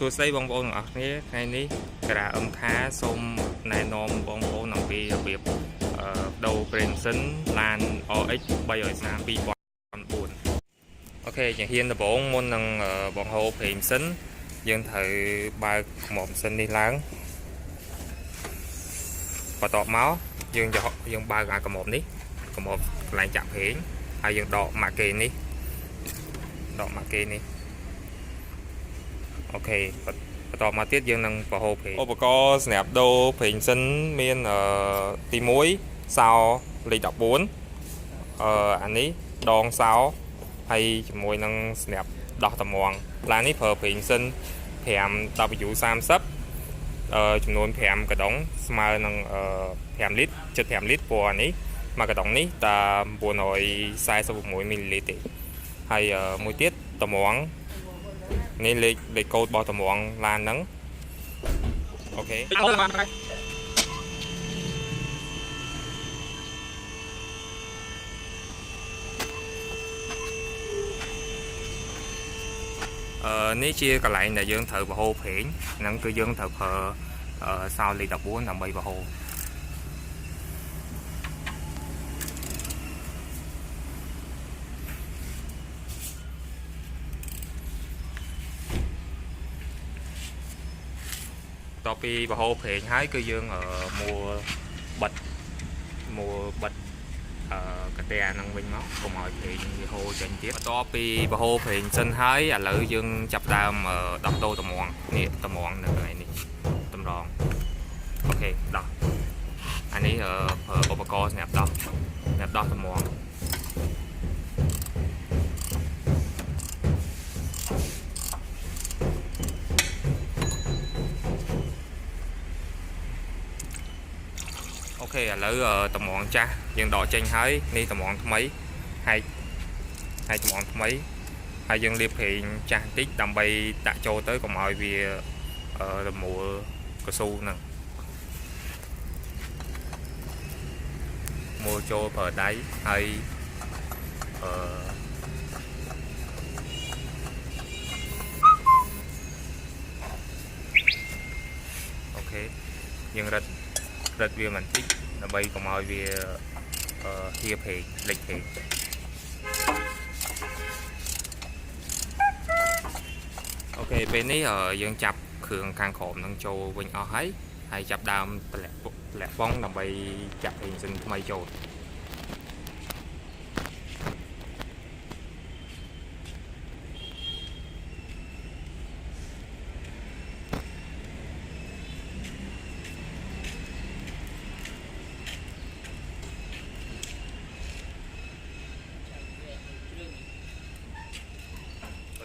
សួស្តីបងប្អូនទាំងអស់គ្នាថ្ងៃនេះតារាអឹមខាសូមណែនាំបងប្អូនអំពីរបៀបដូរប្រេងសិនឡាន RX 330 2004អូខេជាហ៊ានដំបូងមុននឹងបងហូរប្រេងសិនយើងត្រូវបើកម៉ូតសិននេះឡើងបន្ទាប់មកយើងបើកអាកម៉ូតនេះកម៉ូតកន្លែងចាក់ប្រេងហើយយើងដកម៉ាក់គេនេះអូខេបន្តមកទៀតយើងនឹងប្រហូរប្រេងឧបករណ៍សម្រាប់ដូរប្រេងសិនមានទី1សោលេខ14អានេះដងសោហើយជាមួយនឹងសម្រាប់ដោះតម្រងឡាននេះប្រើប្រេងសិន 5W30 ចំនួន5កដុងស្មើនឹង5លីត្រ75លីត្រព្រោះអានេះមួយកដុងនេះតែ946មីលីលីត្រទេហើយមួយទៀតតម្រងនេះលេខកូដរបស់តម្រងឡានហ្នឹងអូខេនេះជាកន្លែងដែលយើងត្រូវប្រហូរប្រេងហ្នឹងគឺយើងត្រូវប្រើសោលេខ14ដើម្បីប្រហូរតពីប្រហូរប្រេងហើយគឺយើងមួបិទកាតែហ្នឹងវិញមកកុំឲ្យប្រេងវាហូរចេញទៀតបន្ទាប់ពីប្រហូរប្រេងសិនហើយឥឡូវយើងចាប់ដើមដោះដូរតម្រងនេះតម្រងនៅកន្លែងនេះតម្រងអូខេដោះអានេះប្រើឧបករណ៍សម្រាប់ដោះតម្រងអូខេឥឡូវតម្រងចាស់យើងដកចេញហើយនេះតម្រងថ្មីហើយតម្រងថ្មីហើយយើងលាបប្រេងចាស់បន្តិចដើម្បីដាក់ចូលទៅកុំឲ្យវារមួលកស៊ូហ្នឹងមួលចូលប្រើដៃហើយអូខេយើងរឹតវាបន្តិចដើម្បីកុំឲ្យវាហៀប្រេងលេចប្រេងអូខេពេលនេះយើងចាប់គ្រឿងខាងក្រោមនឹងចូលវិញអស់ហើយចាប់ដើមតម្លាក់ប៉ងដើម្បីចាក់ប្រេងសិនថ្មីចូល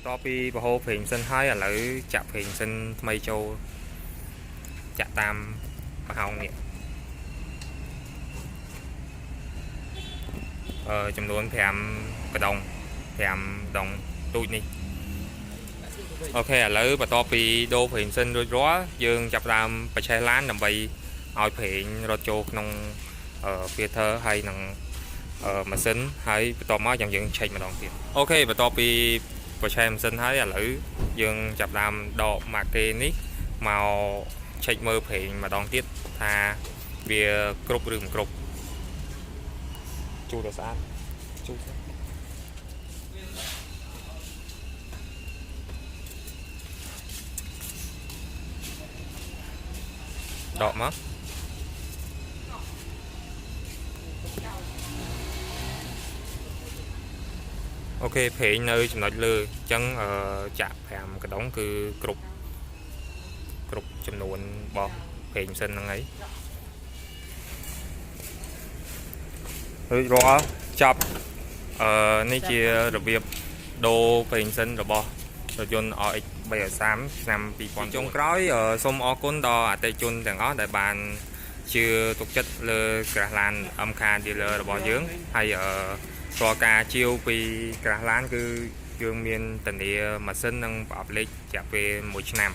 បន្ទាប់ពីប្រហូរប្រេងសិនហើយឥឡូវចាក់ប្រេងសិនថ្មីចូលចាក់តាមប្រហោងនេះចំនួន5កដុងទូចនេះអូខេឥឡូវបន្ទាប់ពីដូរប្រេងសិនរួចរាល់យើងចាប់ដើមបច្ឆេះឡានដើម្បីឲ្យប្រេងរត់ចូលក្នុងfilter ហើយនឹងម៉ាស៊ីនហើយបន្ទាប់មកយើងឆែកម្ដងទៀតអូខេបន្ទាប់ពីបច្ឆេះម៉ាស៊ីនហើយឥឡូវយើងចាប់ដើមដកម៉ាកេនេះមកឆែកមើលប្រេងម្ដងទៀតថាវាគ្រប់ឬមិនគ្រប់ជូតឲ្យស្អាតដកមកអូខេប្រេងនៅចំណុចលើអញ្ចឹងចាក់5កដុងគឺគ្រប់ចំនួនរបស់ប្រេងសិនហ្នឹងហើយរួចរាល់ចប់នេះជារបៀបដូរប្រេងសិនរបស់រថយន្ត RX 330ឆ្នាំ2000ចុងក្រោយសូមអរគុណដល់អតិថិជនទាំងអស់ដែលបានជឿទុកចិត្តលើក្រាស់ឡាន MK Dealer របស់យើងហើយរាល់ការជាវពីក្រាស់ឡានគឺយើងមានធានាម៉ាស៊ីននិងប្រអប់លេខរយៈពេល1ឆ្នាំ